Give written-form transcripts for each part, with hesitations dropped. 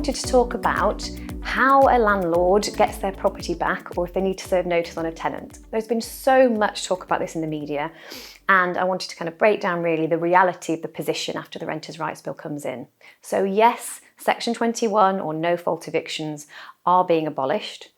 wanted to talk about how a landlord gets their property back or if they need to serve notice on a tenant. There's been so much talk about this in the media, and I wanted to kind of break down really the reality of the position after the Renters' Rights Bill comes in. So yes, Section 21 or no fault evictions are being abolished,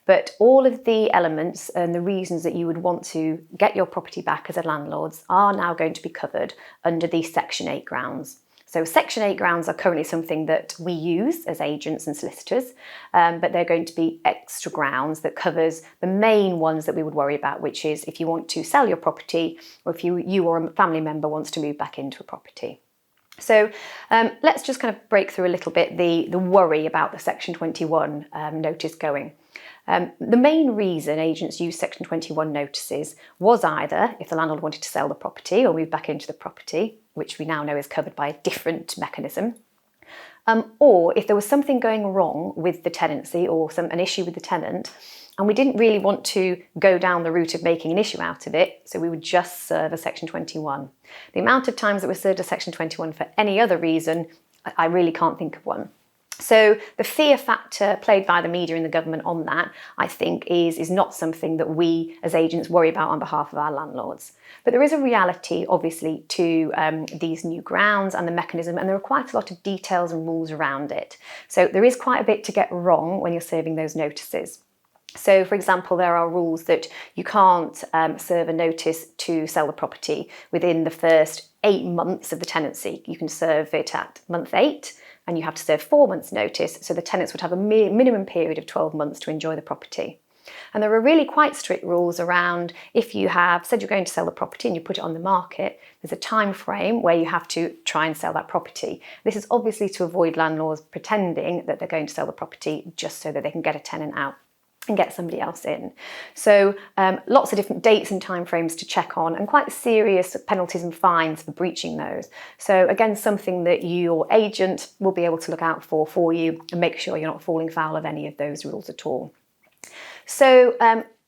but all of the elements and the reasons that you would want to get your property back as a landlord are now going to be covered under these Section 8 grounds. So Section 8 grounds are currently something that we use as agents and solicitors, but they're going to be extra grounds that covers the main ones that we would worry about, which is if you want to sell your property or if you or a family member wants to move back into a property. So let's just kind of break through a little bit the worry about the Section 21 notice going. The main reason agents use Section 21 notices was either if the landlord wanted to sell the property or move back into the property, which we now know is covered by a different mechanism, or if there was something going wrong with the tenancy or an issue with the tenant, and we didn't really want to go down the route of making an issue out of it, so we would just serve a Section 21. The amount of times that we served a Section 21 for any other reason, I really can't think of one. So the fear factor played by the media and the government on that, I think, is not something that we as agents worry about on behalf of our landlords. But there is a reality, obviously, to these new grounds and the mechanism, and there are quite a lot of details and rules around it. So there is quite a bit to get wrong when you're serving those notices. So, for example, there are rules that you can't serve a notice to sell the property within the first 8 months of the tenancy. You can serve it at month 8, and you have to serve 4 months' notice, so the tenants would have a minimum period of 12 months to enjoy the property. And there are really quite strict rules around if you have said you're going to sell the property and you put it on the market, there's a time frame where you have to try and sell that property. This is obviously to avoid landlords pretending that they're going to sell the property just so that they can get a tenant out and get somebody else in. So lots of different dates and timeframes to check on, and quite serious penalties and fines for breaching those. So again, something that your agent will be able to look out for you and make sure you're not falling foul of any of those rules at all. So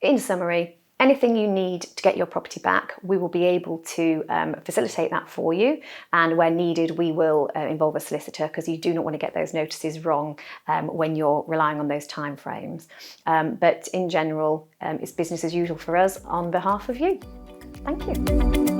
in summary, anything you need to get your property back, we will be able to facilitate that for you. And where needed, we will involve a solicitor, because you do not want to get those notices wrong when you're relying on those timeframes. But in general, it's business as usual for us on behalf of you. Thank you.